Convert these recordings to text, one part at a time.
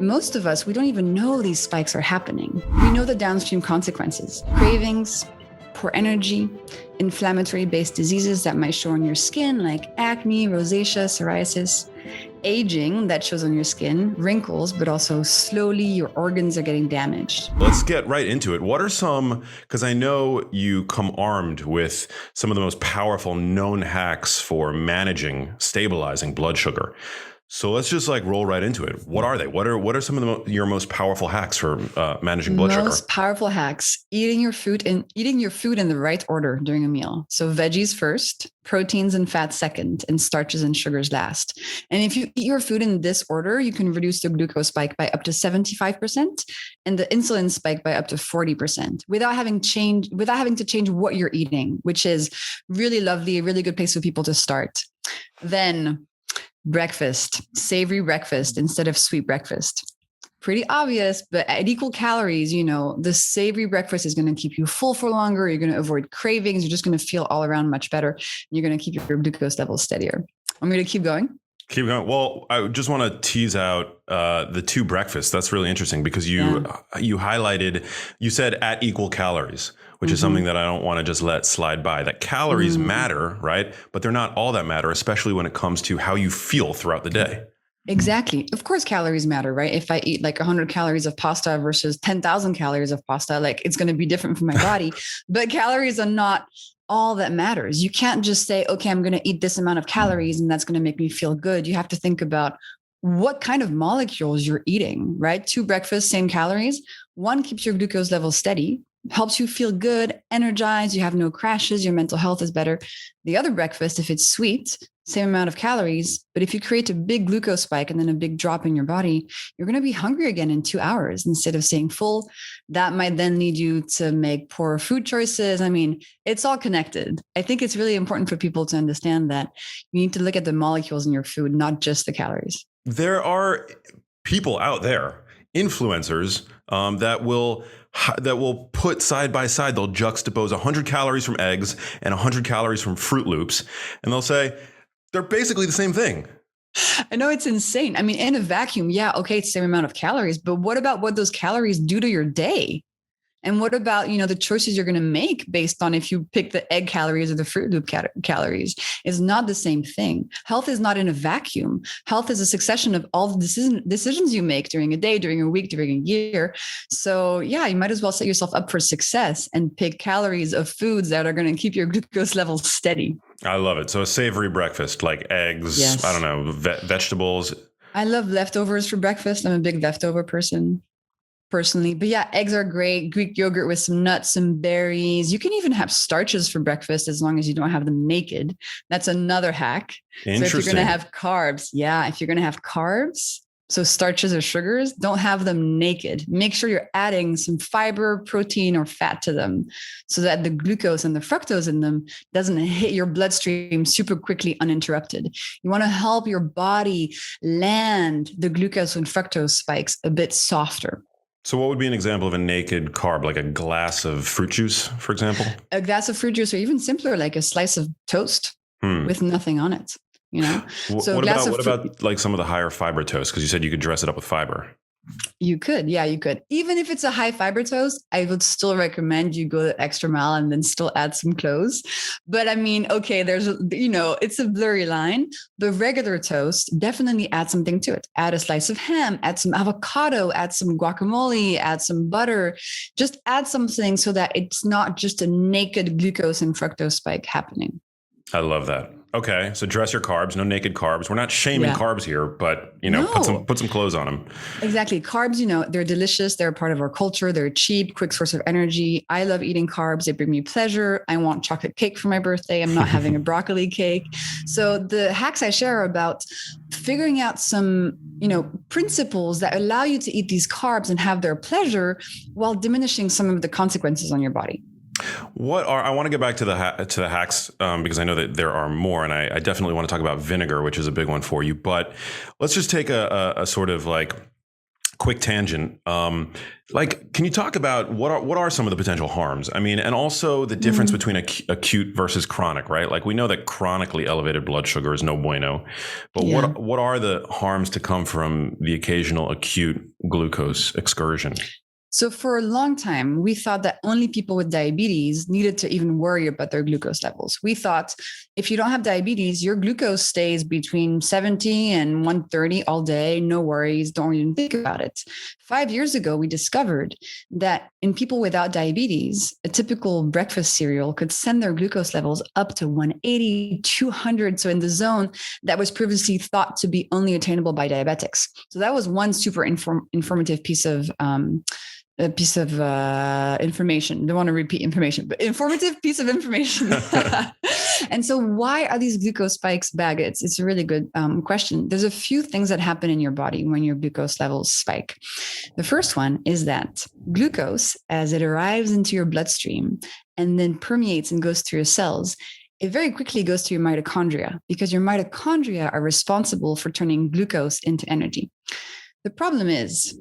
most of us, we don't even know these spikes are happening. We know the downstream consequences: cravings, poor energy, inflammatory-based diseases that might show on your skin, like acne, rosacea, psoriasis, aging that shows on your skin, wrinkles, but also slowly your organs are getting damaged. Let's get right into it. What are some, because I know you come armed with some of the most powerful known hacks for managing, stabilizing blood sugar. So let's just roll right into it. What are they? What are some of your most powerful hacks for managing blood sugar? Most powerful hacks: eating your food in the right order during a meal. So veggies first, proteins and fats second, and starches and sugars last. And if you eat your food in this order, you can reduce the glucose spike by up to 75% and the insulin spike by up to 40% without having to change what you're eating, which is really lovely, a really good place for people to start. Then breakfast, savory breakfast instead of sweet breakfast. Pretty obvious, but at equal calories, the savory breakfast is going to keep you full for longer. You're going to avoid cravings. You're just going to feel all around much better. You're going to keep your glucose levels steadier. I'm going to keep going. Keep going. Well, I just want to tease out the two breakfasts. That's really interesting because you said at equal calories, which is something that I don't want to just let slide by. That calories matter, right? But they're not all that matter, especially when it comes to how you feel throughout the day. Exactly. Of course, calories matter, right? If I eat 100 calories of pasta versus 10,000 calories of pasta, it's going to be different for my body. But calories are not all that matters. You can't just say, okay, I'm going to eat this amount of calories and that's going to make me feel good. You have to think about what kind of molecules you're eating, right? 2 breakfasts, same calories. One keeps your glucose level steady, helps you feel good, energized, you have no crashes, your mental health is better. The other breakfast, if it's sweet, same amount of calories, but if you create a big glucose spike and then a big drop in your body, you're going to be hungry again in 2 hours instead of staying full. That might then lead you to make poor food choices. I mean, it's all connected. I think it's really important for people to understand that you need to look at the molecules in your food, not just the calories. There are people out there, influencers, that will put side by side, they'll juxtapose 100 calories from eggs and 100 calories from Fruit Loops. And they'll say, they're basically the same thing. I know, it's insane. I mean, in a vacuum, yeah, okay, it's the same amount of calories, but what about what those calories do to your day? And what about, the choices you're going to make based on if you pick the egg calories or the Fruit Loop calories? Is not the same thing. Health is not in a vacuum. Health is a succession of all the decisions you make during a day, during a week, during a year. So yeah, you might as well set yourself up for success and pick calories of foods that are going to keep your glucose levels steady. I love it. So a savory breakfast, like eggs, yes. I don't know, vegetables. I love leftovers for breakfast. I'm a big leftover person, personally. But yeah, eggs are great. Greek yogurt with some nuts and berries. You can even have starches for breakfast as long as you don't have them naked. That's another hack. So if you're going to have carbs, so starches or sugars, don't have them naked. Make sure you're adding some fiber, protein, or fat to them so that the glucose and the fructose in them doesn't hit your bloodstream super quickly uninterrupted. You want to help your body land the glucose and fructose spikes a bit softer. So what would be an example of a naked carb, like a glass of fruit juice, for example? A glass of fruit juice, or even simpler, like a slice of toast with nothing on it. So what about like some of the higher fiber toast? Because you said you could dress it up with fiber. You could. Yeah, you could. Even if it's a high fiber toast, I would still recommend you go the extra mile and then still add some cloves. But I mean, okay, it's a blurry line. The regular toast, definitely add something to it. Add a slice of ham, add some avocado, add some guacamole, add some butter. Just add something so that it's not just a naked glucose and fructose spike happening. I love that. Okay, so dress your carbs, no naked carbs. We're not shaming carbs here, but put some clothes on them. Exactly. Carbs, they're delicious. They're a part of our culture. They're cheap, quick source of energy. I love eating carbs. They bring me pleasure. I want chocolate cake for my birthday. I'm not having a broccoli cake. So the hacks I share are about figuring out some, principles that allow you to eat these carbs and have their pleasure while diminishing some of the consequences on your body. I want to get back to the hacks because I know that there are more, and I definitely want to talk about vinegar, which is a big one for you. But let's just take a sort of quick tangent. Can you talk about what are some of the potential harms? I mean, and also the difference between acute versus chronic, right? Like we know that chronically elevated blood sugar is no bueno, but what are the harms to come from the occasional acute glucose excursion? So for a long time, we thought that only people with diabetes needed to even worry about their glucose levels. We thought if you don't have diabetes, your glucose stays between 70 and 130 all day. No worries. Don't even think about it. 5 years ago, we discovered that in people without diabetes, a typical breakfast cereal could send their glucose levels up to 180, 200. So in the zone that was previously thought to be only attainable by diabetics. So that was one super informative piece of information. Don't want to repeat information, but informative piece of information. And so why are these glucose spikes bad? It's a really good question. There's a few things that happen in your body when your glucose levels spike. The first one is that glucose, as it arrives into your bloodstream and then permeates and goes through your cells, it very quickly goes to your mitochondria because your mitochondria are responsible for turning glucose into energy. The problem is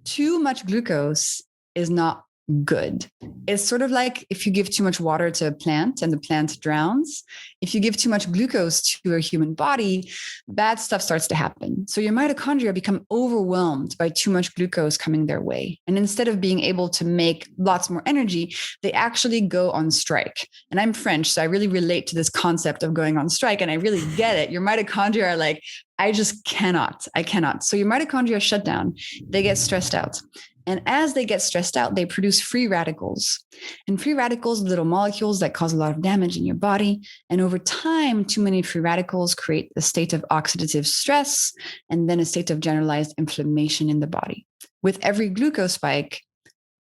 too much glucose is not good. It's sort of like if you give too much water to a plant and the plant drowns. If you give too much glucose to a human body, bad stuff starts to happen. So your mitochondria become overwhelmed by too much glucose coming their way. And instead of being able to make lots more energy, they actually go on strike. And I'm French, so I really relate to this concept of going on strike. And I really get it. Your mitochondria are like, I cannot. So your mitochondria shut down. They get stressed out. And as they get stressed out, they produce free radicals. And free radicals are little molecules that cause a lot of damage in your body. And over time, too many free radicals create a state of oxidative stress and then a state of generalized inflammation in the body. With every glucose spike,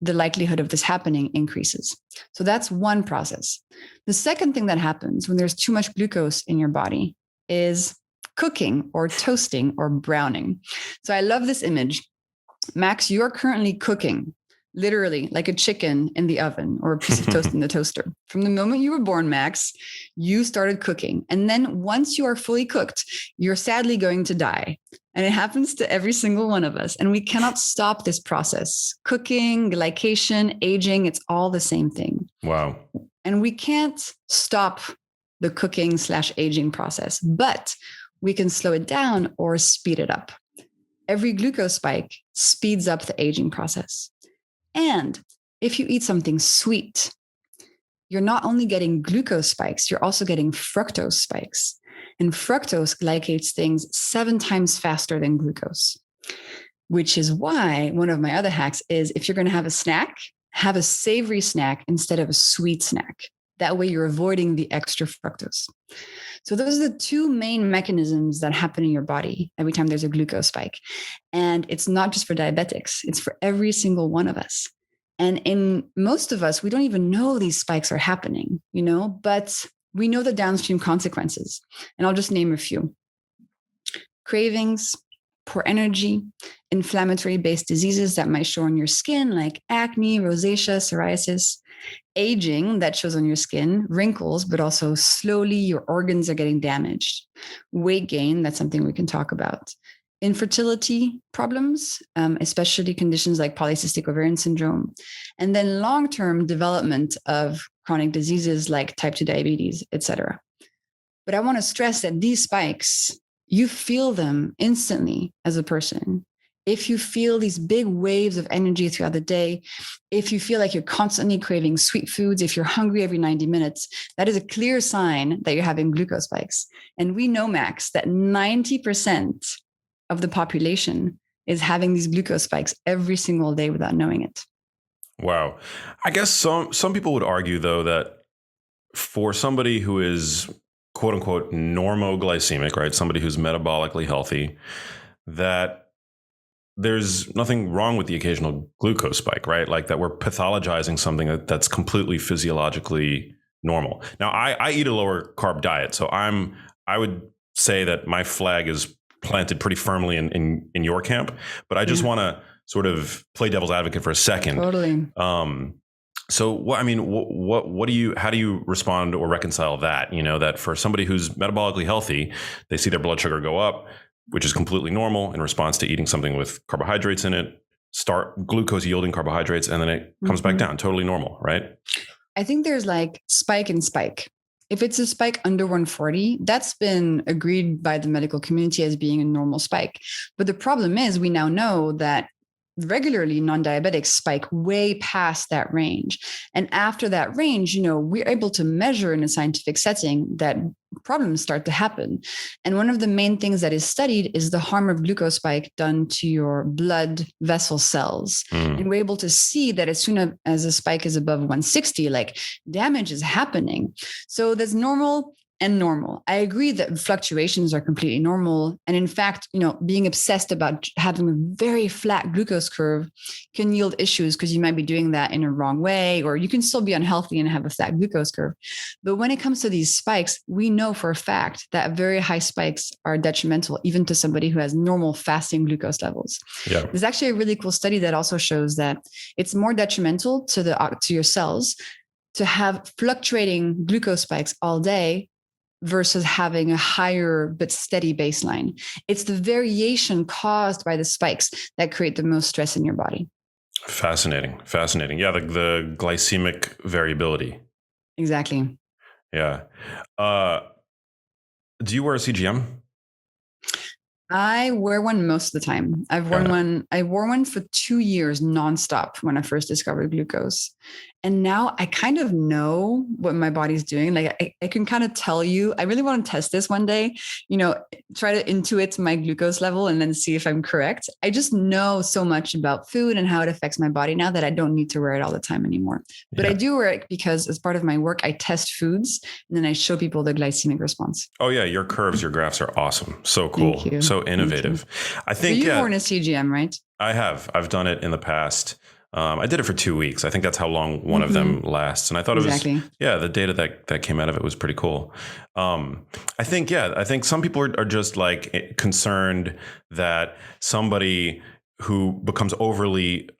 the likelihood of this happening increases. So that's one process. The second thing that happens when there's too much glucose in your body is cooking or toasting or browning. So I love this image. Max, you are currently cooking, literally like a chicken in the oven or a piece of toast in the toaster. From the moment you were born, Max, you started cooking. And then once you are fully cooked, you're sadly going to die. And it happens to every single one of us. And we cannot stop this process. Cooking, glycation, aging, it's all the same thing. Wow. And we can't stop the cooking/aging process, but we can slow it down or speed it up. Every glucose spike speeds up the aging process. And if you eat something sweet, you're not only getting glucose spikes, you're also getting fructose spikes. And fructose glycates things 7 times faster than glucose, which is why one of my other hacks is if you're going to have a snack, have a savory snack instead of a sweet snack. That way you're avoiding the extra fructose. So those are the two main mechanisms that happen in your body every time there's a glucose spike. And it's not just for diabetics, it's for every single one of us. And in most of us, we don't even know these spikes are happening, but we know the downstream consequences. And I'll just name a few. Cravings, poor energy, inflammatory-based diseases that might show on your skin like acne, rosacea, psoriasis, aging that shows on your skin, wrinkles, but also slowly your organs are getting damaged. Weight gain, that's something we can talk about. Infertility problems, especially conditions like polycystic ovarian syndrome. And then long-term development of chronic diseases like type 2 diabetes, etc. But I want to stress that these spikes, you feel them instantly as a person. If you feel these big waves of energy throughout the day, if you feel like you're constantly craving sweet foods, if you're hungry every 90 minutes, that is a clear sign that you're having glucose spikes. And we know, Max, that 90% of the population is having these glucose spikes every single day without knowing it. Wow. I guess some people would argue, though, that for somebody who is quote unquote normoglycemic, right? Somebody who's metabolically healthy, that there's nothing wrong with the occasional glucose spike, right? Like that we're pathologizing something that's completely physiologically normal. Now, I eat a lower carb diet, so I would say that my flag is planted pretty firmly in your camp, but I just want to sort of play devil's advocate for a second. Totally. So how do you respond or reconcile that, that for somebody who's metabolically healthy, they see their blood sugar go up, which is completely normal in response to eating something with carbohydrates in it, start glucose yielding carbohydrates, and then it comes back down. Totally normal, right? I think there's like spike and spike. If it's a spike under 140, that's been agreed by the medical community as being a normal spike. But the problem is we now know that regularly non-diabetics spike way past that range. And after that range, we're able to measure in a scientific setting that problems start to happen. And one of the main things that is studied is the harm of glucose spike done to your blood vessel cells. And we're able to see that as soon as a spike is above 160, like damage is happening. So there's normal and normal. I agree that fluctuations are completely normal. And in fact, being obsessed about having a very flat glucose curve can yield issues because you might be doing that in a wrong way, or you can still be unhealthy and have a flat glucose curve. But when it comes to these spikes, we know for a fact that very high spikes are detrimental, even to somebody who has normal fasting glucose levels. Yeah. There's actually a really cool study that also shows that it's more detrimental to your cells to have fluctuating glucose spikes all day versus having a higher but steady baseline. It's the variation caused by the spikes that create the most stress in your body. Fascinating. Yeah, the glycemic variability. Exactly. Yeah. Do you wear a CGM? I wear one most of the time. I've worn one. I wore one for 2 years nonstop when I first discovered glucose. And now I kind of know what my body's doing. Like I can kind of tell you, I really want to test this one day, try to intuit my glucose level and then see if I'm correct. I just know so much about food and how it affects my body now that I don't need to wear it all the time anymore. But I do wear it because as part of my work, I test foods and then I show people the glycemic response. Oh yeah. Your curves, your graphs are awesome. So cool. So innovative. I think you've worn a CGM, right? I have. I've done it in the past. I did it for 2 weeks. I think that's how long one of them lasts. And I thought it was, the data that came out of it was pretty cool. I think some people are just like concerned that somebody who becomes overly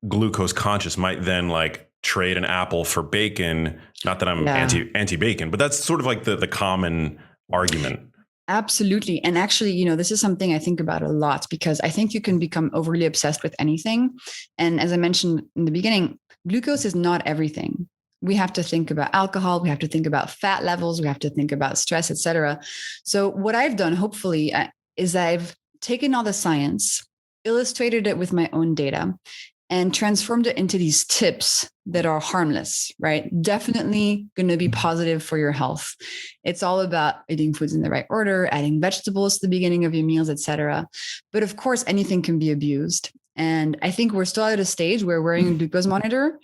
glucose conscious might then like trade an apple for bacon. Not that I'm anti-bacon, but that's sort of like the common argument. Absolutely. And actually, this is something I think about a lot because I think you can become overly obsessed with anything. And as I mentioned in the beginning, glucose is not everything. We have to think about alcohol. We have to think about fat levels. We have to think about stress, etc. So what I've done, hopefully, is I've taken all the science, illustrated it with my own data, and transformed it into these tips that are harmless, right? Definitely going to be positive for your health. It's all about eating foods in the right order, adding vegetables to the beginning of your meals, etc. But of course, anything can be abused. And I think we're still at a stage where wearing a glucose monitor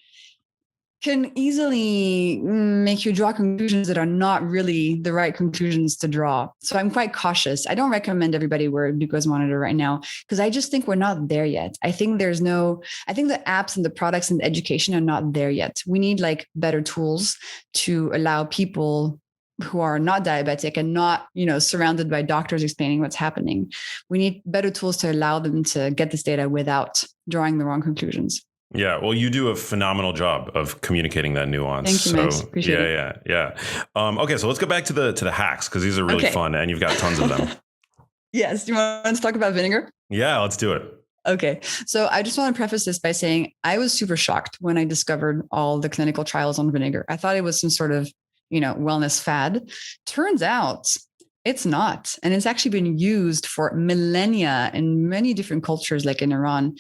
can easily make you draw conclusions that are not really the right conclusions to draw. So I'm quite cautious. I don't recommend everybody wear a glucose monitor right now because I just think we're not there yet. I think the apps and the products and the education are not there yet. We need like better tools to allow people who are not diabetic and not, surrounded by doctors explaining what's happening. We need better tools to allow them to get this data without drawing the wrong conclusions. Yeah, well, you do a phenomenal job of communicating that nuance. Thank you, Max. Appreciate it. Yeah. Okay, so let's go back to the hacks because these are really fun, and you've got tons of them. Yes. Do you want to talk about vinegar? Yeah, let's do it. Okay, so I just want to preface this by saying I was super shocked when I discovered all the clinical trials on vinegar. I thought it was some sort of wellness fad. Turns out it's not, and it's actually been used for millennia in many different cultures, like in Iran,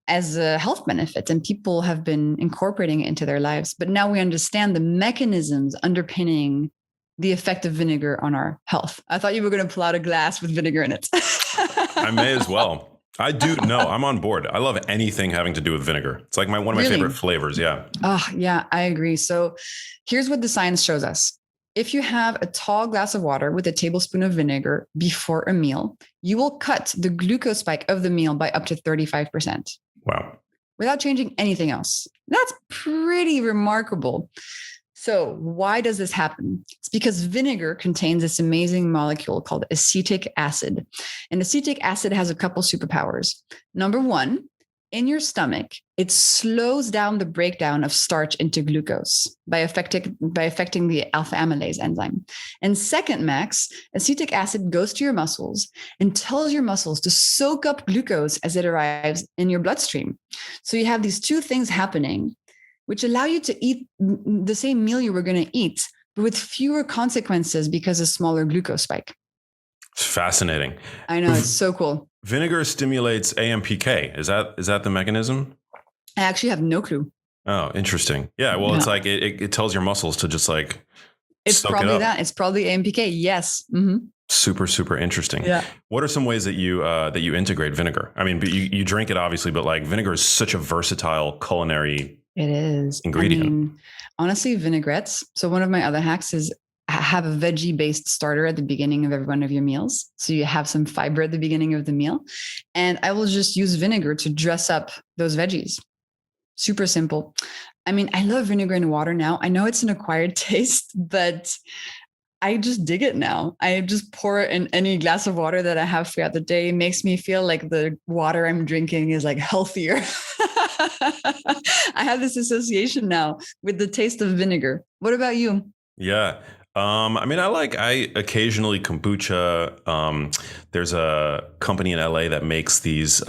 as a health benefit, and people have been incorporating it into their lives. But now we understand the mechanisms underpinning the effect of vinegar on our health. I thought you were going to pull out a glass with vinegar in it. I may as well. I do. No, I'm on board. I love anything having to do with vinegar. It's like one of my favorite flavors. Yeah. Oh, yeah, I agree. So here's what the science shows us. If you have a tall glass of water with a tablespoon of vinegar before a meal, you will cut the glucose spike of the meal by up to 35%. Wow. Without changing anything else. That's pretty remarkable. So why does this happen? It's because vinegar contains this amazing molecule called acetic acid. And acetic acid has a couple superpowers. Number one, in your stomach, it slows down the breakdown of starch into glucose by affecting the alpha amylase enzyme. And second, Max, acetic acid goes to your muscles and tells your muscles to soak up glucose as it arrives in your bloodstream. So you have these two things happening, which allow you to eat the same meal you were going to eat, but with fewer consequences because of smaller glucose spike. It's fascinating. I know, it's so cool. Vinegar stimulates AMPK. Is that the mechanism? I actually have no clue. Oh, interesting. Yeah. Well, it's like it tells your muscles to just like it's soak probably it up. that. It's probably AMPK. Yes. Mm-hmm. Super, super interesting. Yeah. What are some ways that you integrate vinegar? I mean, you drink it obviously, but like vinegar is such a versatile culinary ingredient. I mean, honestly, vinaigrettes. So one of my other hacks is have a veggie based starter at the beginning of every one of your meals. So you have some fiber at the beginning of the meal. And I will just use vinegar to dress up those veggies. Super simple. I mean, I love vinegar in water now. I know it's an acquired taste, but I just dig it now. I just pour it in any glass of water that I have throughout the day. It makes me feel like the water I'm drinking is like healthier. I have this association now with the taste of vinegar. What about you? Yeah. I mean, I occasionally kombucha. There's a company in LA that makes these,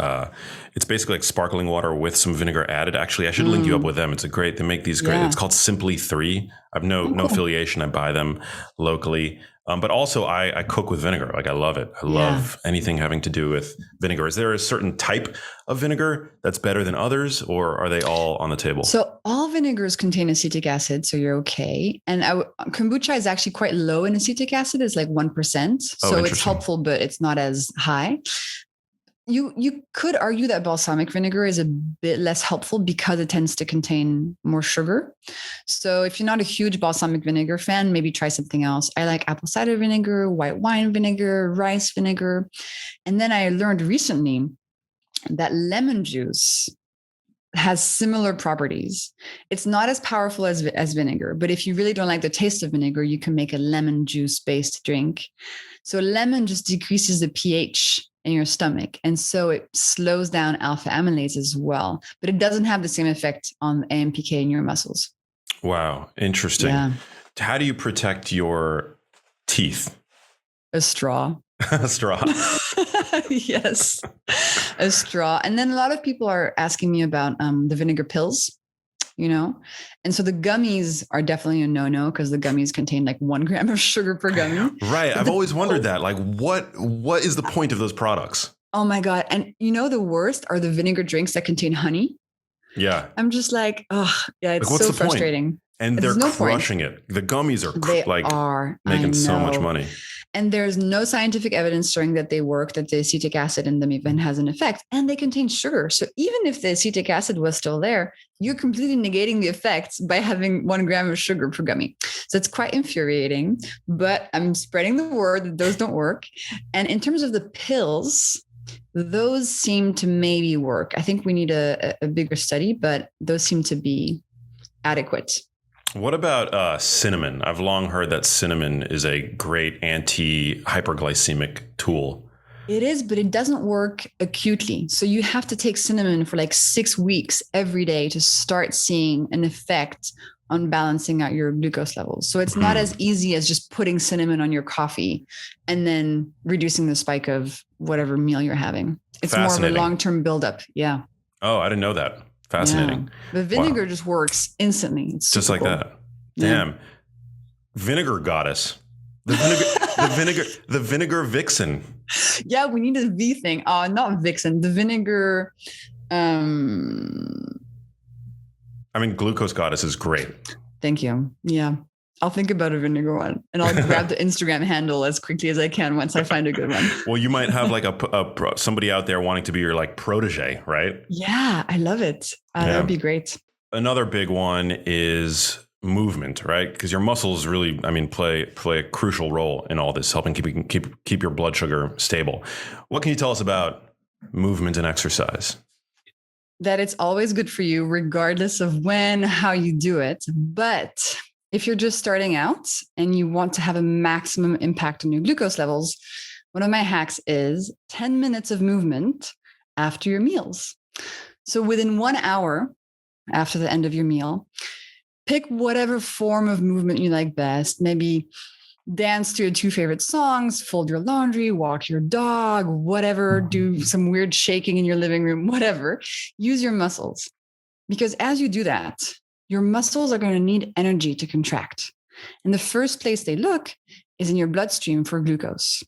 it's basically like sparkling water with some vinegar added. Actually, I should link you up with them. They make these great, it's called Simply 3. I have no affiliation. I buy them locally. But also I cook with vinegar. Like I love it. I love anything having to do with vinegar. Is there a certain type of vinegar that's better than others, or are they all on the table? So all vinegars contain acetic acid, so you're okay. And kombucha is actually quite low in acetic acid. It's like 1%. So it's helpful, but it's not as high. You could argue that balsamic vinegar is a bit less helpful because it tends to contain more sugar. So if you're not a huge balsamic vinegar fan, maybe try something else. I like apple cider vinegar, white wine vinegar, rice vinegar. And then I learned recently that lemon juice has similar properties. It's not as powerful as vinegar, but if you really don't like the taste of vinegar, you can make a lemon juice based drink. So lemon just decreases the pH in your stomach. And so it slows down alpha amylase as well, but it doesn't have the same effect on AMPK in your muscles. Wow. Interesting. Yeah. How do you protect your teeth? A straw. A straw. Yes. A straw. And then a lot of people are asking me about the vinegar pills, and so the gummies are definitely a no-no because the gummies contain like 1 gram of sugar per gummy. Right. I've always wondered that. Like, what is the point of those products? Oh my God. And the worst are the vinegar drinks that contain honey. Yeah. I'm just like, oh yeah, it's so frustrating. Point? And they're crushing it. The gummies are making so much money. And there's no scientific evidence showing that they work, that the acetic acid in them even has an effect. And they contain sugar. So even if the acetic acid was still there, you're completely negating the effects by having 1 gram of sugar per gummy. So it's quite infuriating, but I'm spreading the word that those don't work. And in terms of the pills, those seem to maybe work. I think we need a bigger study, but those seem to be adequate. What about cinnamon? I've long heard that cinnamon is a great anti-hyperglycemic tool. It is, but it doesn't work acutely. So you have to take cinnamon for like 6 weeks every day to start seeing an effect on balancing out your glucose levels. So it's not as easy as just putting cinnamon on your coffee and then reducing the spike of whatever meal you're having. It's more of a long-term buildup. Yeah. Oh, I didn't know that. Fascinating. Yeah. The vinegar just works instantly. It's just like that. Damn. Yeah. Vinegar goddess. The vinegar vixen. Yeah, we need a V thing. Not vixen. The vinegar. I mean, glucose goddess is great. Thank you. Yeah. I'll think about a vinegar one and I'll grab the Instagram handle as quickly as I can once I find a good one. Well, you might have like somebody out there wanting to be your like protege, right? Yeah, I love it. That would be great. Another big one is movement, right? Because your muscles really, play a crucial role in all this, helping keep your blood sugar stable. What can you tell us about movement and exercise? That it's always good for you, regardless of how you do it. But if you're just starting out and you want to have a maximum impact on your glucose levels, one of my hacks is 10 minutes of movement after your meals. So within 1 hour after the end of your meal, pick whatever form of movement you like best. Maybe dance to your two favorite songs, fold your laundry, walk your dog, whatever, do some weird shaking in your living room, whatever. Use your muscles. Because as you do that, your muscles are going to need energy to contract. And the first place they look is in your bloodstream for glucose.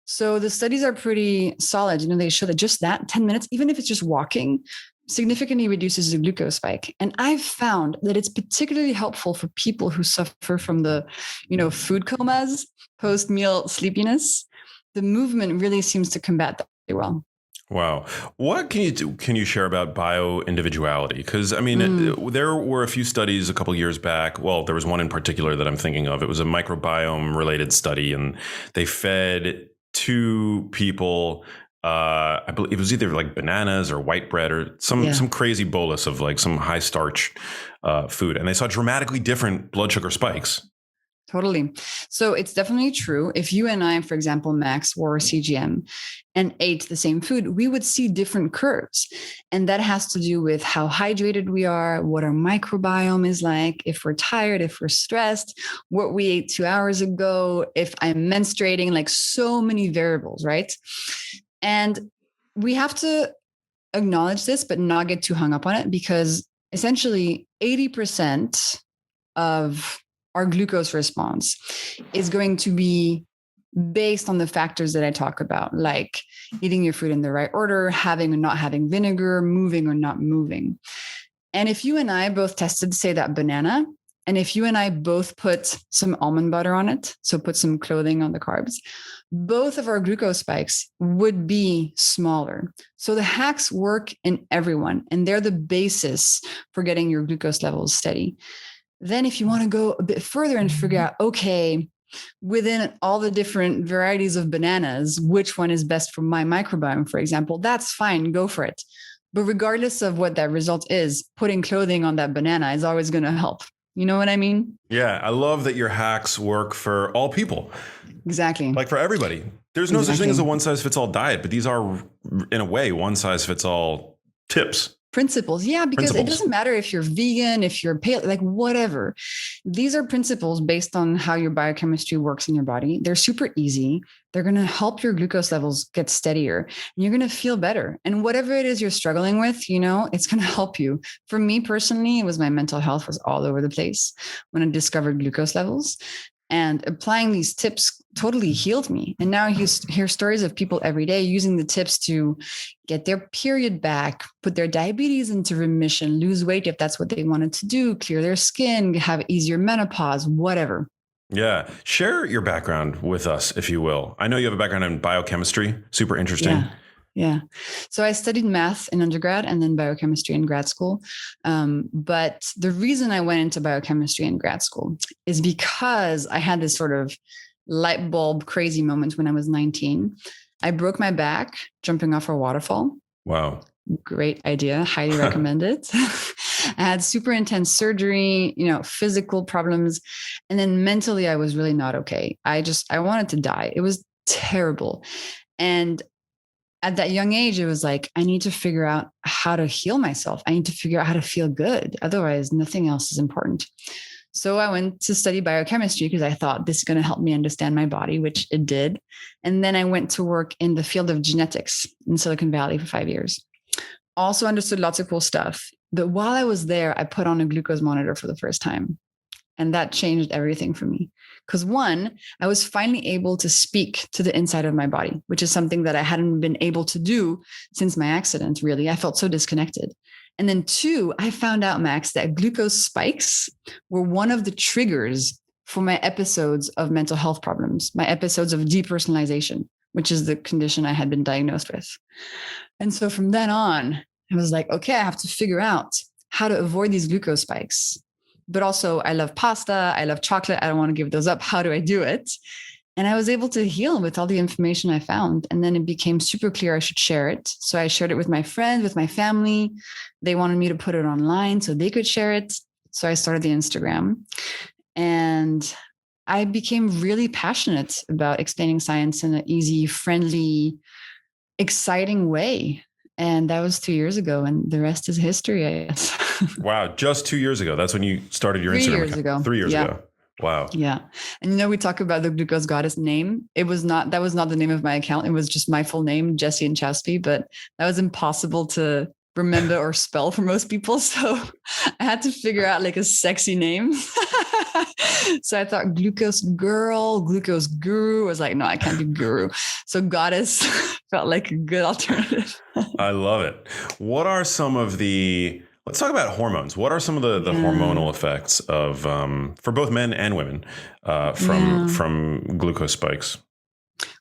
So the studies are pretty solid. They show that just that 10 minutes, even if it's just walking, significantly reduces the glucose spike. And I've found that it's particularly helpful for people who suffer from the, food comas, post-meal sleepiness. The movement really seems to combat that really well. Wow. What can you do? Can you share about bio-individuality? Because, there were a few studies a couple of years back. Well, there was one in particular that I'm thinking of. It was a microbiome-related study, and they fed two people I believe it was either like bananas or white bread or some crazy bolus of like some high starch food. And they saw dramatically different blood sugar spikes. Totally. So it's definitely true. If you and I, for example, Max, were CGM and ate the same food, we would see different curves. And that has to do with how hydrated we are, what our microbiome is like, if we're tired, if we're stressed, what we ate 2 hours ago, if I'm menstruating, like so many variables, right? And we have to acknowledge this, but not get too hung up on it, because essentially 80% of our glucose response is going to be based on the factors that I talk about, like eating your food in the right order, having or not having vinegar, moving or not moving. And if you and I both tested, say, that banana, and if you and I both put some almond butter on it, so put some clothing on the carbs, both of our glucose spikes would be smaller. So the hacks work in everyone, and they're the basis for getting your glucose levels steady. Then if you want to go a bit further and figure out, okay, within all the different varieties of bananas, which one is best for my microbiome, for example, that's fine, go for it. But regardless of what that result is, putting clothing on that banana is always going to help. You know what I mean? Yeah, I love that your hacks work for all people. Exactly. Like for everybody. There's no such thing as a one-size-fits-all diet, but these are, in a way, one-size-fits-all tips. Principles. Yeah, because it doesn't matter if you're vegan, if you're paleo, like whatever. These are principles based on how your biochemistry works in your body. They're super easy. They're going to help your glucose levels get steadier, and you're going to feel better. And whatever it is you're struggling with, it's going to help you. For me personally, it was my mental health was all over the place when I discovered glucose levels. And applying these tips totally healed me. And now you hear stories of people every day using the tips to get their period back, put their diabetes into remission, lose weight if that's what they wanted to do, clear their skin, have easier menopause, whatever. Yeah. Share your background with us, if you will. I know you have a background in biochemistry. Super interesting. Yeah. So I studied math in undergrad and then biochemistry in grad school. But the reason I went into biochemistry in grad school is because I had this sort of light bulb crazy moment when I was 19. I broke my back jumping off a waterfall. Wow. Great idea. Highly recommend it. I had super intense surgery, physical problems. And then mentally, I was really not okay. I wanted to die. It was terrible. And at that young age, it was like, I need to figure out how to heal myself. I need to figure out how to feel good. Otherwise, nothing else is important. So I went to study biochemistry because I thought this is going to help me understand my body, which it did. And then I went to work in the field of genetics in Silicon Valley for 5 years. Also understood lots of cool stuff. But while I was there, I put on a glucose monitor for the first time. And that changed everything for me. Because one, I was finally able to speak to the inside of my body, which is something that I hadn't been able to do since my accident, really. I felt so disconnected. And then two, I found out, Max, that glucose spikes were one of the triggers for my episodes of mental health problems, my episodes of depersonalization, which is the condition I had been diagnosed with. And so from then on, I was like, okay, I have to figure out how to avoid these glucose spikes. But also, I love pasta. I love chocolate. I don't want to give those up. How do I do it? And I was able to heal with all the information I found. And then it became super clear I should share it. So I shared it with my friends, with my family. They wanted me to put it online so they could share it. So I started the Instagram. And I became really passionate about explaining science in an easy, friendly, exciting way. And that was 2 years ago, and the rest is history, I guess. Wow. Just 2 years ago. That's when you started your 3 Instagram years account. ago. 3 years ago. Wow. Yeah. And we talk about the glucose goddess name. That was not the name of my account. It was just my full name, Jessie Inchauspé, but that was impossible to remember or spell for most people. So I had to figure out like a sexy name. So I thought glucose girl, glucose guru. I was like, no, I can't do guru. So goddess felt like a good alternative. I love it. Let's talk about hormones. What are some of the hormonal effects of, for both men and women, from glucose spikes?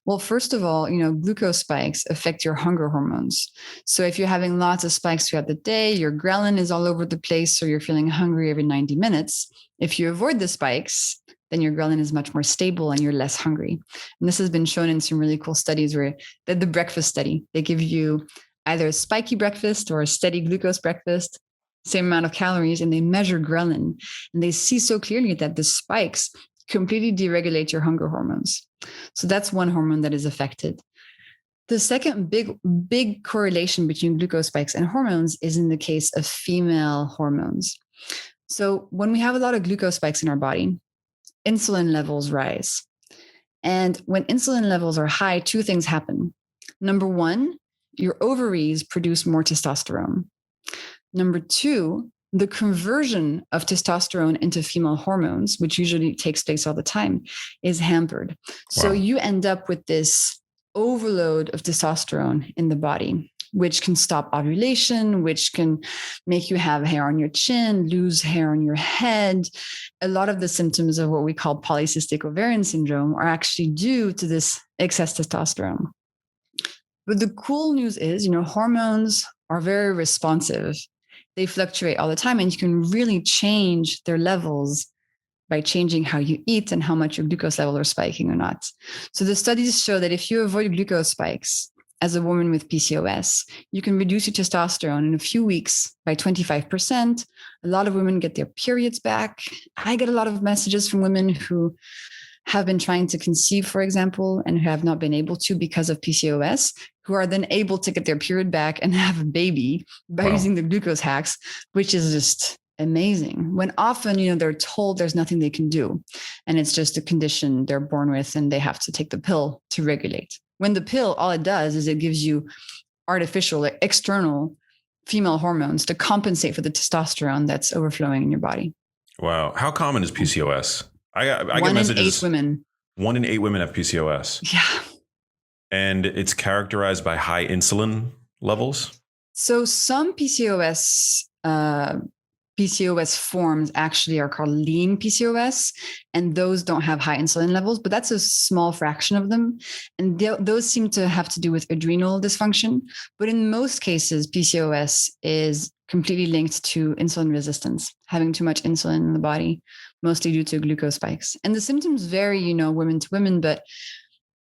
Well, first of all, glucose spikes affect your hunger hormones. So if you're having lots of spikes throughout the day, your ghrelin is all over the place, so you're feeling hungry every 90 minutes. If you avoid the spikes, then your ghrelin is much more stable and you're less hungry. And this has been shown in some really cool studies where the breakfast study, they give you either a spiky breakfast or a steady glucose breakfast, same amount of calories, and they measure ghrelin. And they see so clearly that the spikes completely deregulate your hunger hormones. So that's one hormone that is affected. The second big correlation between glucose spikes and hormones is in the case of female hormones. So when we have a lot of glucose spikes in our body, insulin levels rise. And when insulin levels are high, two things happen. Number one, your ovaries produce more testosterone. Number two, the conversion of testosterone into female hormones, which usually takes place all the time, is hampered. Wow. So you end up with this overload of testosterone in the body, which can stop ovulation, which can make you have hair on your chin, lose hair on your head. A lot of the symptoms of what we call polycystic ovarian syndrome are actually due to this excess testosterone. But the cool news is, hormones are very responsive. They fluctuate all the time, and you can really change their levels by changing how you eat and how much your glucose levels are spiking or not. So the studies show that if you avoid glucose spikes as a woman with PCOS, you can reduce your testosterone in a few weeks by 25%. A lot of women get their periods back. I get a lot of messages from women who have been trying to conceive, for example, and who have not been able to because of PCOS, who are then able to get their period back and have a baby by using the glucose hacks, which is just amazing. When often, they're told there's nothing they can do, and it's just a condition they're born with, and they have to take the pill to regulate. When the pill, all it does is it gives you artificial, external female hormones to compensate for the testosterone that's overflowing in your body. Wow. How common is PCOS? I get One in 8 messages. women. 1 in 8 women have PCOS. Yeah. And it's characterized by high insulin levels. So some PCOS forms actually are called lean PCOS, and those don't have high insulin levels, but that's a small fraction of them. And those seem to have to do with adrenal dysfunction. But in most cases, PCOS is completely linked to insulin resistance, having too much insulin in the body, mostly due to glucose spikes. And the symptoms vary, women to women, but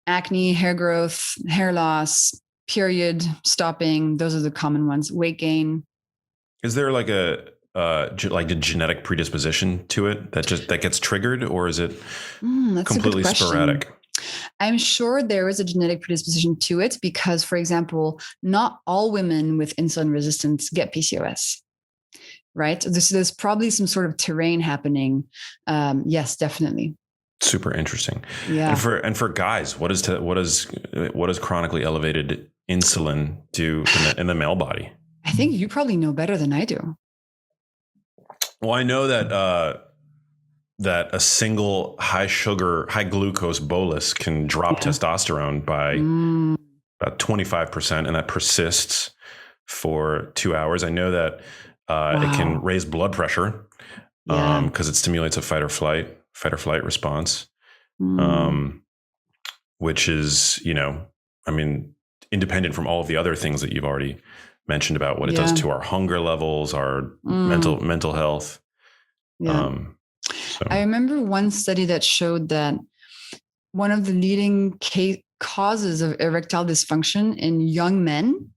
acne, hair growth, hair loss, period stopping, those are the common ones. Weight gain. Is there like a genetic predisposition to it that gets triggered, or is it completely sporadic? I'm sure there is a genetic predisposition to it because, for example, not all women with insulin resistance get PCOS, right? There's probably some sort of terrain happening. Yes, definitely. Super interesting. Yeah. And for guys, what does chronically elevated insulin do in the male body? I think you probably know better than I do. Well, I know that a single high glucose bolus can drop testosterone by about 25%, and that persists for 2 hours. I know that it can raise blood pressure because it stimulates a fight or flight response, which is, independent from all of the other things that you've already mentioned about what it does to our hunger levels, our mental health. Yeah. I remember one study that showed that one of the leading causes of erectile dysfunction in young men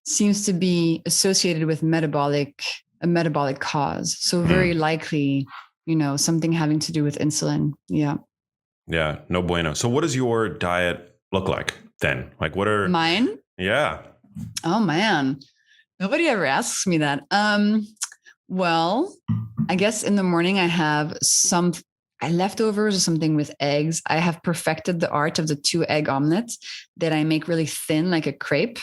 seems to be associated with a metabolic cause. So very likely, something having to do with insulin. Yeah. Yeah. No bueno. So what does your diet look like then? Like what are mine? Yeah. Oh man, nobody ever asks me that. Well, I guess in the morning I have some leftovers or something with eggs. I have perfected the art of the 2 egg omelets that I make really thin, like a crepe,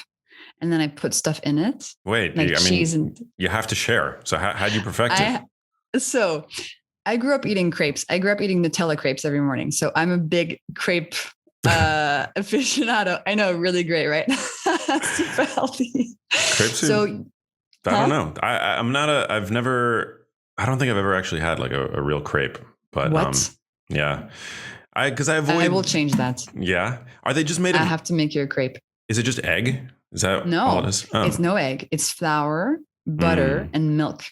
and then I put stuff in it, Wait, like I cheese mean, and you have to share. So how do you perfect it? I. So I grew up eating crepes. I grew up eating Nutella crepes every morning. So I'm a big crepe aficionado. I know, really great, right? Super healthy. Crepes are, So, I don't huh? know. I'm not I've never, I don't think I've ever actually had like a real crepe, but What? yeah. Because I I will avoid, change that. yeah. Are they just made I of, have to make you a crepe. is it just egg? Is that all it No, is? it's Oh. no egg. It's flour, butter, Mm. and milk.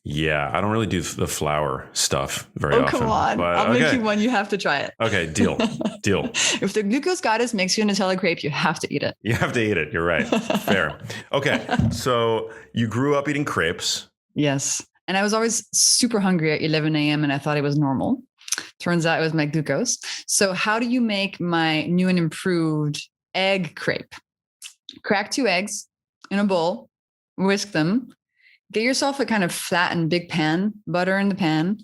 Yeah, I don't really do the flour stuff very Oh, come often. on. But I'll make okay. you one. You have to try it. Okay, deal. Deal. If the glucose goddess makes you a Nutella crepe, you have to eat it. You have to eat it. You're right. Fair. Okay. So you grew up eating crepes. Yes. And I was always super hungry at 11 a.m. and I thought it was normal. Turns out it was my glucose. So, how do you make my new and improved egg crepe? Crack 2 eggs in a bowl, whisk them, get yourself a kind of flat and big pan, butter in the pan,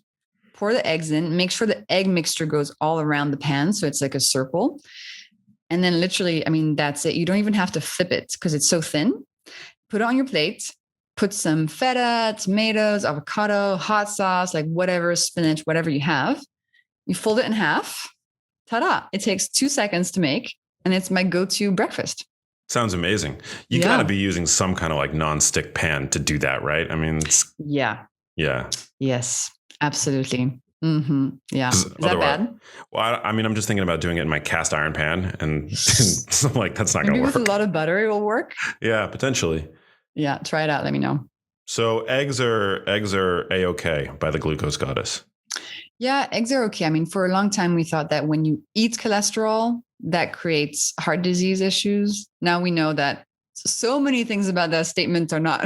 pour the eggs in, make sure the egg mixture goes all around the pan. So it's like a circle. And then literally, I mean, that's it. You don't even have to flip it because it's so thin. Put it on your plate, put some feta, tomatoes, avocado, hot sauce, like whatever, spinach, whatever you have. You fold it in half. Ta-da. It takes 2 seconds to make. And it's my go-to breakfast. Sounds amazing. You got to be using some kind of like non-stick pan to do that, right? I mean, yeah. Yeah. Yes, absolutely. Mm-hmm. Yeah. Is that bad? Well, I mean, I'm just thinking about doing it in my cast iron pan, and I'm like, that's not going to work. Maybe with a lot of butter, it will work. Yeah, potentially. Yeah, try it out. Let me know. So eggs are A-okay by the glucose goddess. Yeah, eggs are okay. I mean, for a long time, we thought that when you eat cholesterol, that creates heart disease issues. Now we know that so many things about that statement are not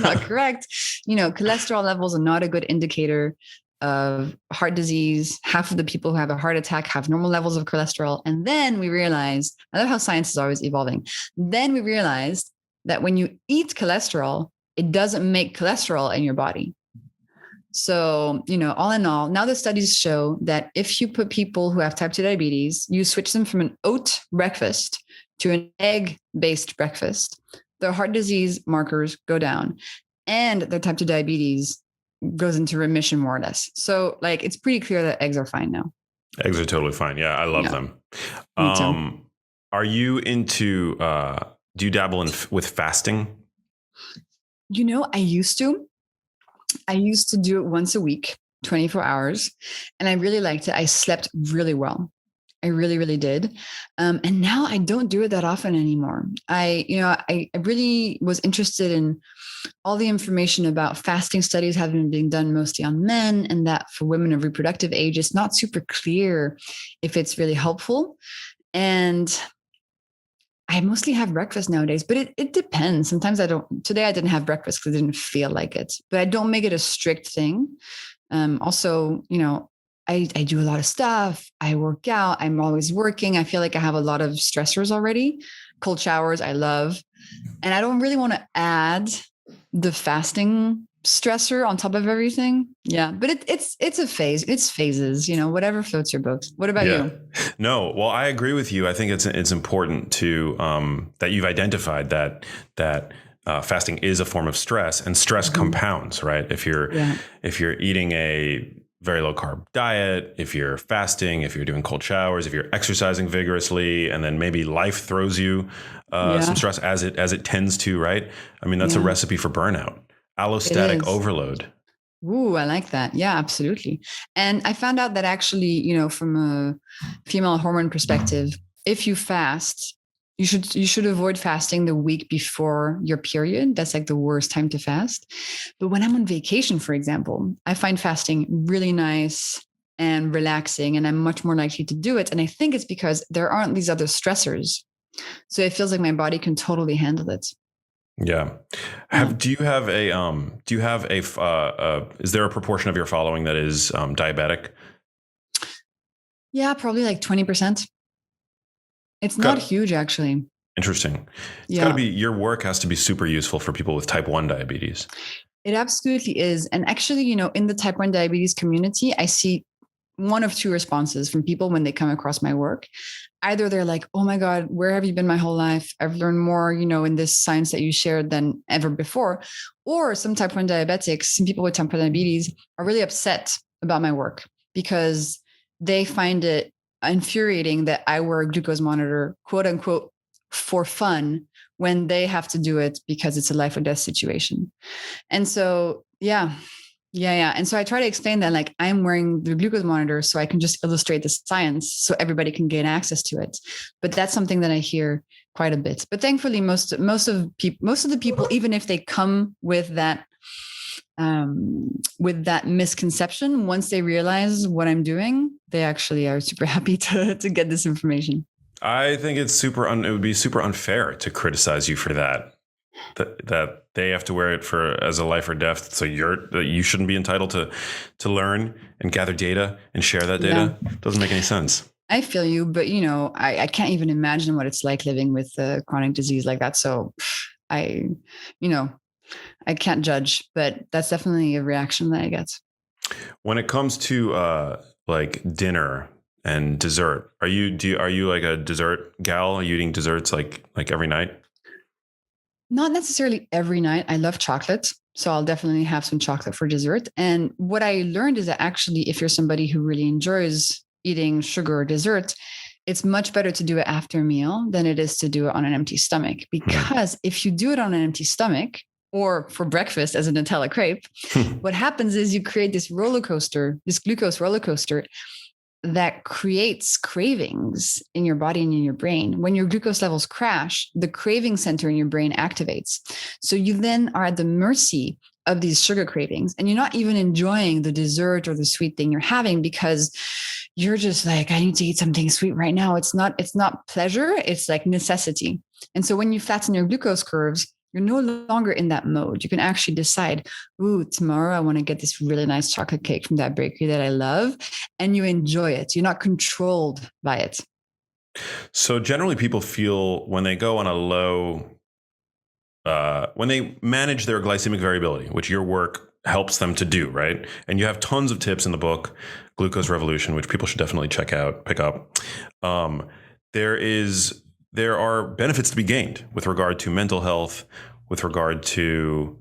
not correct. You know, cholesterol levels are not a good indicator of heart disease. Half of the people who have a heart attack have normal levels of cholesterol. And then we realized, I love how science is always evolving. Then we realized that when you eat cholesterol, it doesn't make cholesterol in your body. So, you know, all in all, now the studies show that if you put people who have type 2 diabetes, you switch them from an oat breakfast to an egg-based breakfast, their heart disease markers go down and their type 2 diabetes goes into remission more or less. So like, it's pretty clear that eggs are fine now. Eggs are totally fine. Yeah, I love them. Me too. Are you into, do you dabble with fasting? You know, I used to do it once a week, 24 hours, and I really liked it. I slept really well. I really, really did. And now I don't do it that often anymore. I really was interested in all the information about fasting studies having been done mostly on men, and that for women of reproductive age, it's not super clear if it's really helpful. And I mostly have breakfast nowadays, but it depends. Sometimes I don't. Today I didn't have breakfast because I didn't feel like it, but I don't make it a strict thing. Also, you know, I do a lot of stuff. I work out. I'm always working. I feel like I have a lot of stressors already. Cold showers, I love. And I don't really want to add the fasting stressor on top of everything. Yeah. But it's a phase. It's phases, you know, whatever floats your boat. What about you? No, well, I agree with you. I think it's important to that you've identified that fasting is a form of stress, and stress compounds, right? If you're eating a very low carb diet, if you're fasting, if you're doing cold showers, if you're exercising vigorously, and then maybe life throws you some stress as it tends to, right? I mean, that's a recipe for burnout, allostatic overload. Ooh, I like that. Yeah, absolutely. And I found out that actually, you know, from a female hormone perspective, if you fast, you should avoid fasting the week before your period. That's like the worst time to fast. But when I'm on vacation, for example, I find fasting really nice and relaxing, and I'm much more likely to do it. And I think it's because there aren't these other stressors. So it feels like my body can totally handle it. Yeah. Do you have is there a proportion of your following that is diabetic? Yeah, probably like 20%. It's not huge, actually. Interesting. It's got to Yeah, be, your work has to be super useful for people with type 1 diabetes. it absolutely is. And actually, in the type 1 diabetes community, I see one of two responses from people when they come across my work. Either they're like, oh my God, where have you been my whole life? I've learned more, in this science that you shared than ever before. Or some type 1 diabetics, some people with type 1 diabetes are really upset about my work because they find it infuriating that I wear a glucose monitor, quote unquote, for fun when they have to do it because it's a life or death situation. And so, yeah. Yeah. And so I try to explain that like I'm wearing the glucose monitor so I can just illustrate the science so everybody can gain access to it. But that's something that I hear quite a bit. But thankfully, most of the people, even if they come with that misconception, once they realize what I'm doing, they actually are super happy to get this information. I think it's it would be super unfair to criticize you for that. That they have to wear it for as a life or death. So you shouldn't be entitled to learn and gather data and share that data. Yeah. Doesn't make any sense. I feel you, but I can't even imagine what it's like living with a chronic disease like that. So I can't judge, but that's definitely a reaction that I get. When it comes to like dinner and dessert, are you like a dessert gal? Are you eating desserts like every night? Not necessarily every night. I love chocolate. So I'll definitely have some chocolate for dessert. And what I learned is that actually, if you're somebody who really enjoys eating sugar or dessert, it's much better to do it after a meal than it is to do it on an empty stomach. Because if you do it on an empty stomach or for breakfast as a Nutella crepe, what happens is you create this glucose roller coaster that creates cravings in your body and in your brain. When your glucose levels crash, the craving center in your brain activates. So you then are at the mercy of these sugar cravings, and you're not even enjoying the dessert or the sweet thing you're having because you're just like, I need to eat something sweet right now. It's not pleasure, it's like necessity. And so when you flatten your glucose curves, you're no longer in that mode. You can actually decide, ooh, tomorrow I want to get this really nice chocolate cake from that bakery that I love. And you enjoy it. You're not controlled by it. So generally people feel when they go on a low, when they manage their glycemic variability, which your work helps them to do, right? And you have tons of tips in the book, Glucose Revolution, which people should definitely pick up. There are benefits to be gained with regard to mental health, with regard to,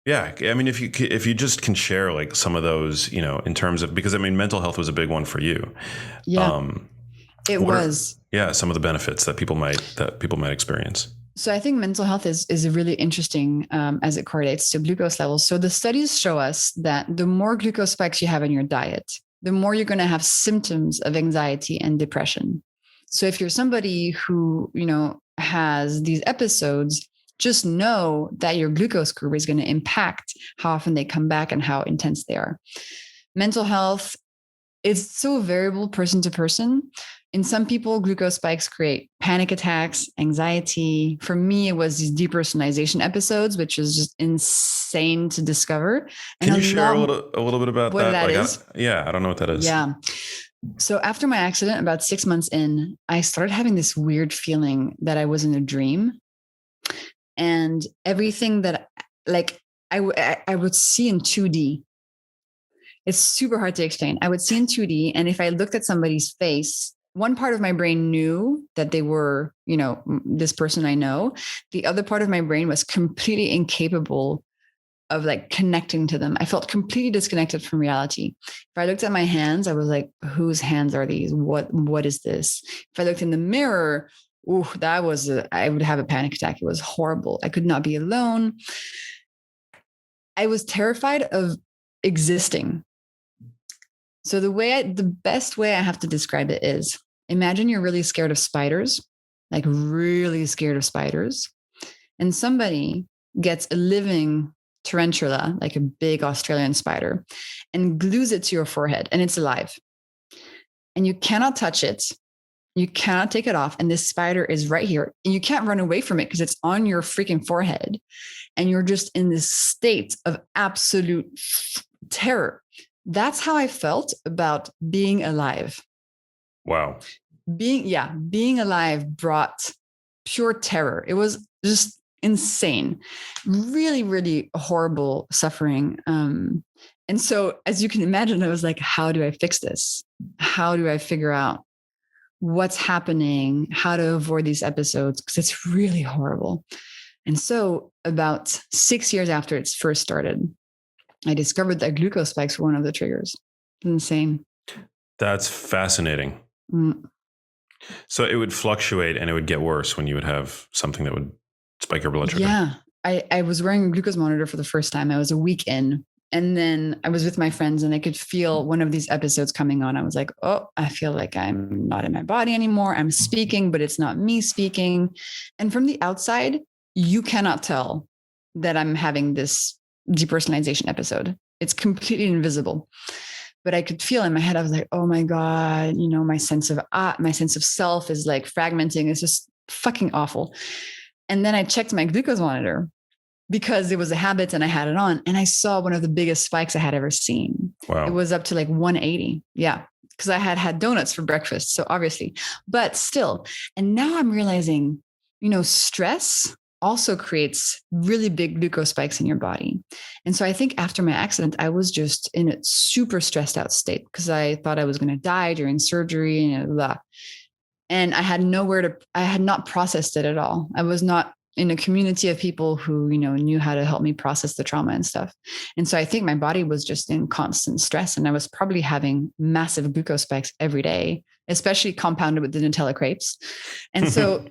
I mean, if you just can share like some of those, in terms of, because I mean, mental health was a big one for you. Yeah, it was. Some of the benefits that people might experience. So I think mental health is really interesting as it correlates to glucose levels. So the studies show us that the more glucose spikes you have in your diet, the more you're going to have symptoms of anxiety and depression. So if you're somebody who, has these episodes, just know that your glucose curve is going to impact how often they come back and how intense they are. Mental health is so variable person to person. In some people, glucose spikes create panic attacks, anxiety. For me, it was these depersonalization episodes, which is just insane to discover. Can you share a little bit about what that is? I don't know what that is. Yeah. So after my accident, about 6 months in, I started having this weird feeling that I was in a dream. And everything that I would see in 2D. It's super hard to explain. I would see in 2D. And if I looked at somebody's face, one part of my brain knew that they were, this person I know. The other part of my brain was completely incapable of like connecting to them. I felt completely disconnected from reality. If I looked at my hands, I was like, whose hands are these? What is this? If I looked in the mirror, I would have a panic attack. It was horrible. I could not be alone. I was terrified of existing. So the best way I have to describe it is, imagine you're really scared of spiders, like really scared of spiders, and somebody gets a living tarantula, like a big Australian spider, and glues it to your forehead, and it's alive. And you cannot touch it. You cannot take it off. And this spider is right here. And you can't run away from it because it's on your freaking forehead. And you're just in this state of absolute terror. That's how I felt about being alive. Wow. Being alive brought pure terror. It was just insane, really, really horrible suffering. And so, as you can imagine, I was like, how do I fix this? How do I figure out what's happening, how to avoid these episodes? Because it's really horrible. And so, about 6 years after it first started, I discovered that glucose spikes were one of the triggers. Insane. That's fascinating. So it would fluctuate and it would get worse when you would have something that would spike your blood sugar. Yeah. I was wearing a glucose monitor for the first time. I was a week in. And then I was with my friends and I could feel one of these episodes coming on. I was like, oh, I feel like I'm not in my body anymore. I'm speaking, but it's not me speaking. And from the outside, you cannot tell that I'm having this depersonalization episode. It's completely invisible. But I could feel in my head, I was like, oh my God, my sense of self is like fragmenting. It's just fucking awful. And then I checked my glucose monitor because it was a habit and I had it on. And I saw one of the biggest spikes I had ever seen. Wow. It was up to like 180. Yeah. Because I had donuts for breakfast. So obviously, but still. And now I'm realizing, stress also creates really big glucose spikes in your body. And so I think after my accident, I was just in a super stressed out state because I thought I was going to die during surgery and blah. And I had I had not processed it at all. I was not in a community of people who, knew how to help me process the trauma and stuff. And so I think my body was just in constant stress and I was probably having massive glucose spikes every day, especially compounded with the Nutella crepes. And so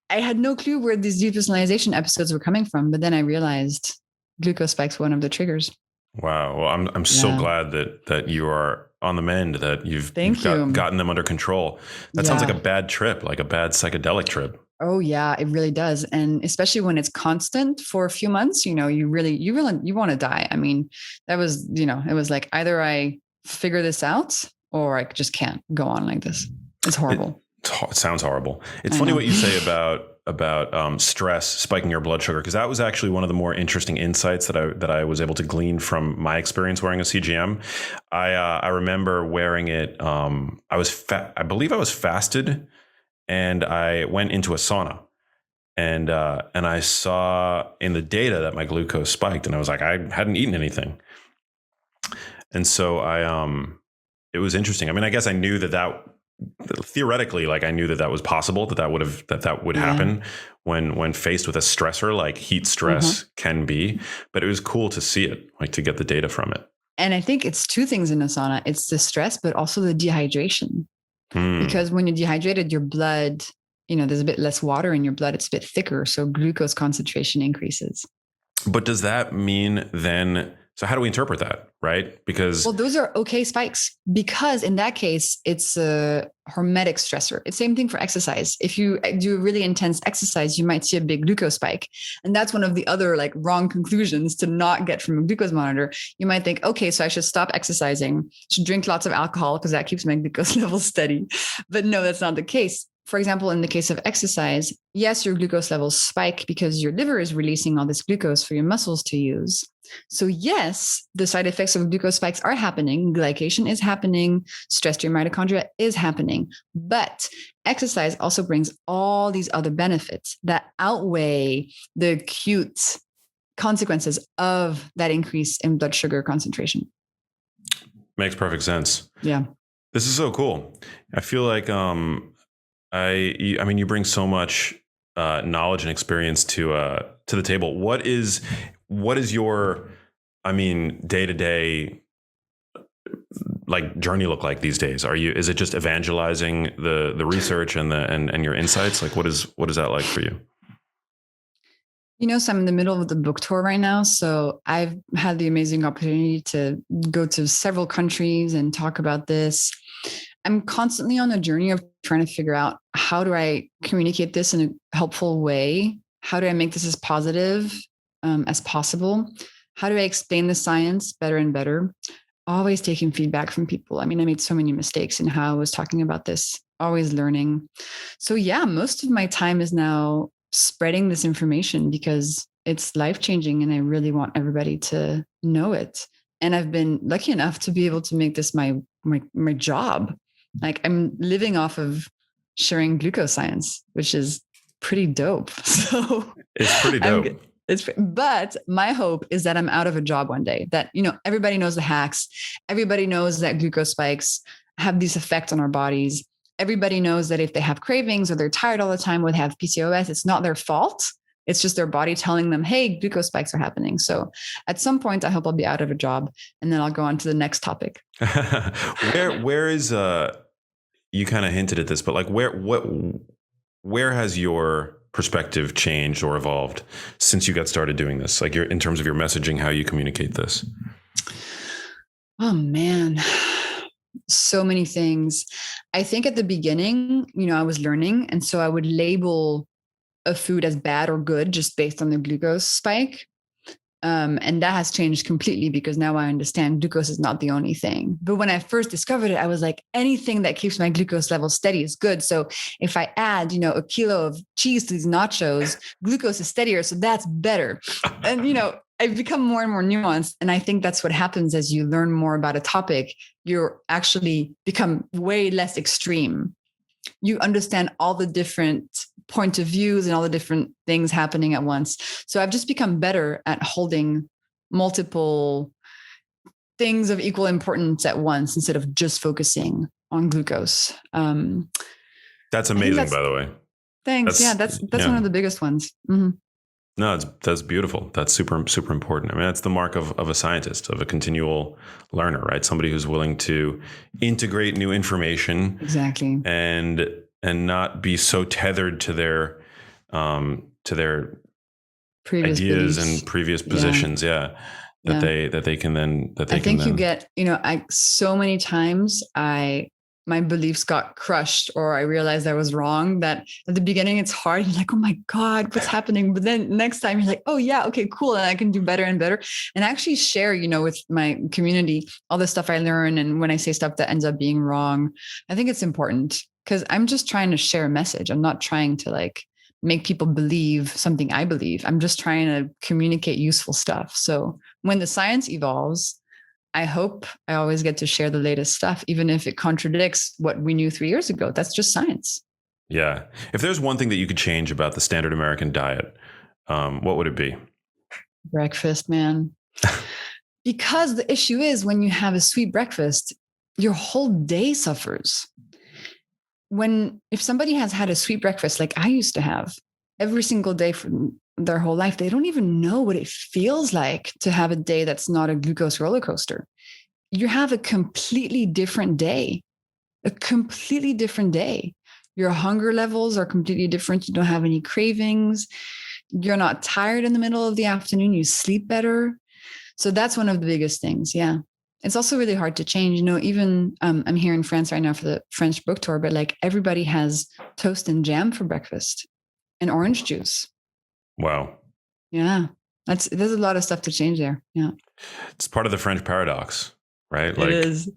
I had no clue where these depersonalization episodes were coming from, but then I realized glucose spikes were one of the triggers. Wow. Well, I'm so glad that you are on the mend, that you've gotten them under control. That sounds like a bad trip, like a bad psychedelic trip. Oh yeah, it really does. And especially when it's constant for a few months, you want to die. I mean, that was, it was like either I figure this out or I just can't go on like this. It's horrible. It sounds horrible. It's funny what you say about stress spiking your blood sugar, because that was actually one of the more interesting insights that I was able to glean from my experience wearing a CGM. I remember wearing it. I believe I was fasted, and I went into a sauna, and I saw in the data that my glucose spiked, and I was like, I hadn't eaten anything, and so it was interesting. I mean, I guess I knew that theoretically, like I knew that was possible, that would happen when faced with a stressor like heat stress can be. But it was cool to see it, like to get the data from it. And I think it's two things in a sauna. It's the stress, but also the dehydration. Because when you're dehydrated, your blood, there's a bit less water in your blood. It's a bit thicker. So glucose concentration increases. But does that mean then, so how do we interpret that, right? Because those are okay spikes, because in that case, it's a hormetic stressor. It's the same thing for exercise. If you do really intense exercise, you might see a big glucose spike. And that's one of the other wrong conclusions to not get from a glucose monitor. You might think, okay, so I should stop exercising, should drink lots of alcohol because that keeps my glucose levels steady. But no, that's not the case. For example, in the case of exercise, yes, your glucose levels spike because your liver is releasing all this glucose for your muscles to use. So yes, the side effects of glucose spikes are happening. Glycation is happening. Stress to your mitochondria is happening. But exercise also brings all these other benefits that outweigh the acute consequences of that increase in blood sugar concentration. Makes perfect sense. Yeah. This is so cool. I feel like, I mean, you bring so much knowledge and experience to the table. What is your, day-to-day journey look like these days? Is it just evangelizing the research and your insights? What is that like for you? So I'm in the middle of the book tour right now. So I've had the amazing opportunity to go to several countries and talk about this. I'm constantly on a journey of trying to figure out, how do I communicate this in a helpful way? How do I make this as positive as possible? How do I explain the science better and better? Always taking feedback from people. I mean, I made so many mistakes in how I was talking about this, always learning. So yeah, most of my time is now spreading this information because it's life-changing and I really want everybody to know it. And I've been lucky enough to be able to make this my job. I'm living off of sharing glucose science, which is pretty dope. So It's pretty dope. But my hope is that I'm out of a job one day, that, everybody knows the hacks. Everybody knows that glucose spikes have these effects on our bodies. Everybody knows that if they have cravings or they're tired all the time or they have PCOS, it's not their fault. It's just their body telling them, hey, glucose spikes are happening. So at some point, I hope I'll be out of a job, and then I'll go on to the next topic. Where is, you kind of hinted at this, but like where has your perspective changed or evolved since you got started doing this? Like in terms of your messaging, how you communicate this? Oh man, so many things. I think at the beginning, I was learning. And so I would label a food as bad or good just based on the glucose spike. And that has changed completely because now I understand glucose is not the only thing. But when I first discovered it, I was like, anything that keeps my glucose level steady is good. So if I add, a kilo of cheese to these nachos, glucose is steadier. So that's better. And, I've become more and more nuanced. And I think that's what happens as you learn more about a topic. You actually become way less extreme. You understand all the different points of views and all the different things happening at once. So I've just become better at holding multiple things of equal importance at once instead of just focusing on glucose. That's amazing, by the way. Thanks. That's one of the biggest ones. Mm-hmm. No, that's beautiful. That's super, super important. I mean, that's the mark of a scientist, of a continual learner, right? Somebody who's willing to integrate new information. Exactly. And not be so tethered to their previous ideas beliefs. And previous positions. That they can then, I think you get, so many times my beliefs got crushed, or I realized I was wrong, that at the beginning it's hard. You're like, oh my God, what's happening? But then next time you're like, oh yeah, okay, cool. And I can do better and better. And I actually share, with my community, all the stuff I learn. And when I say stuff that ends up being wrong, I think it's important because I'm just trying to share a message. I'm not trying to make people believe something I believe. I'm just trying to communicate useful stuff. So when the science evolves, I hope I always get to share the latest stuff, even if it contradicts what we knew 3 years ago. That's just science. Yeah. If there's one thing that you could change about the standard American diet, what would it be? Breakfast, man. Because the issue is when you have a sweet breakfast, your whole day suffers. If somebody has had a sweet breakfast like I used to have every single day for their whole life, they don't even know what it feels like to have a day that's not a glucose roller coaster. You have a completely different day, Your hunger levels are completely different. You don't have any cravings. You're not tired in the middle of the afternoon. You sleep better. So that's one of the biggest things. Yeah. It's also really hard to change. Even I'm here in France right now for the French book tour, but everybody has toast and jam for breakfast and orange juice. Wow. Yeah. There's a lot of stuff to change there. Yeah. It's part of the French paradox, right? It is.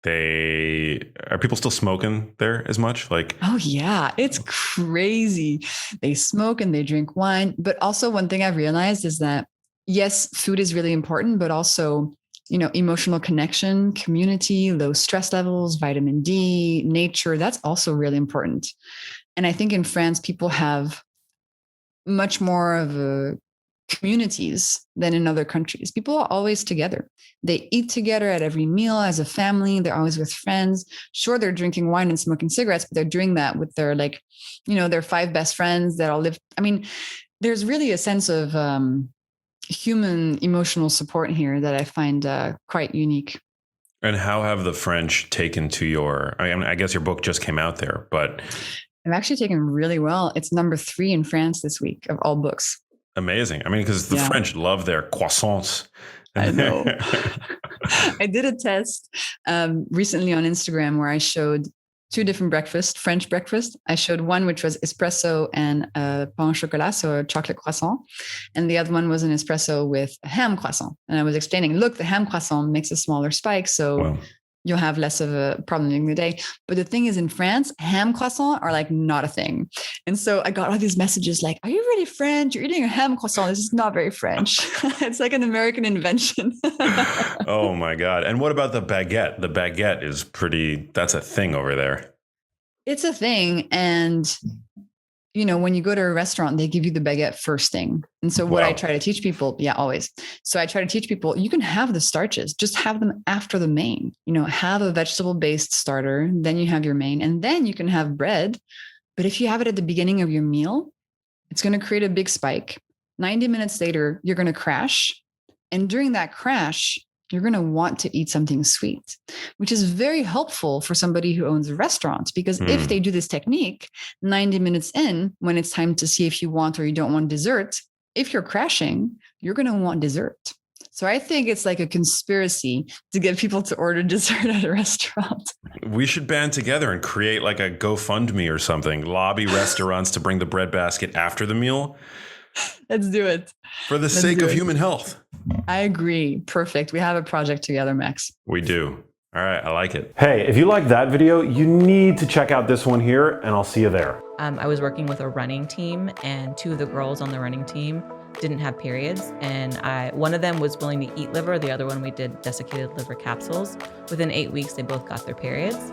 Are people still smoking there as much? Oh yeah, it's crazy. They smoke and they drink wine. But also one thing I've realized is that yes, food is really important, but also, emotional connection, community, low stress levels, vitamin D, nature, that's also really important. And I think in France, people have much more of communities than in other countries. People are always together. They eat together at every meal as a family. They're always with friends. Sure, they're drinking wine and smoking cigarettes, but they're doing that with their their 5 best friends that all live. I mean, there's really a sense of human emotional support here that I find quite unique. And how have the French taken to I guess your book just came out there, but I've actually taken really well. It's number 3 in France this week of all books. Amazing. I mean, because the French love their croissants. I know. I did a test recently on Instagram where I showed 2 different French breakfast. I showed one, which was espresso and pain au chocolat, so a chocolate croissant. And the other one was an espresso with a ham croissant. And I was explaining, look, the ham croissant makes a smaller spike. So you'll have less of a problem during the day. But the thing is, in France, ham croissant are not a thing. And so I got all these messages like, are you really French? You're eating a ham croissant. This is not very French. It's like an American invention. Oh my God. And what about the baguette? The baguette is that's a thing over there. It's a thing. And when you go to a restaurant, they give you the baguette first thing. And so what I try to teach people, always. So I try to teach people, you can have the starches, just have them after the main, have a vegetable-based starter, then you have your main, and then you can have bread. But if you have it at the beginning of your meal, it's going to create a big spike. 90 minutes later, you're going to crash. And during that crash, you're going to want to eat something sweet, which is very helpful for somebody who owns a restaurant, because if they do this technique 90 minutes in, when it's time to see if you want or you don't want dessert, if you're crashing, you're going to want dessert. So I think it's like a conspiracy to get people to order dessert at a restaurant. We should band together and create like a GoFundMe or something, lobby restaurants to bring the bread basket after the meal. Let's do it. For the sake of human health. I agree. Perfect. We have a project together, Max. We do. All right. I like it. Hey, if you like that video, you need to check out this one here, and I'll see you there. I was working with a running team, and 2 of the girls on the running team didn't have periods. And one of them was willing to eat liver. The other one, we did desiccated liver capsules. Within 8 weeks, they both got their periods.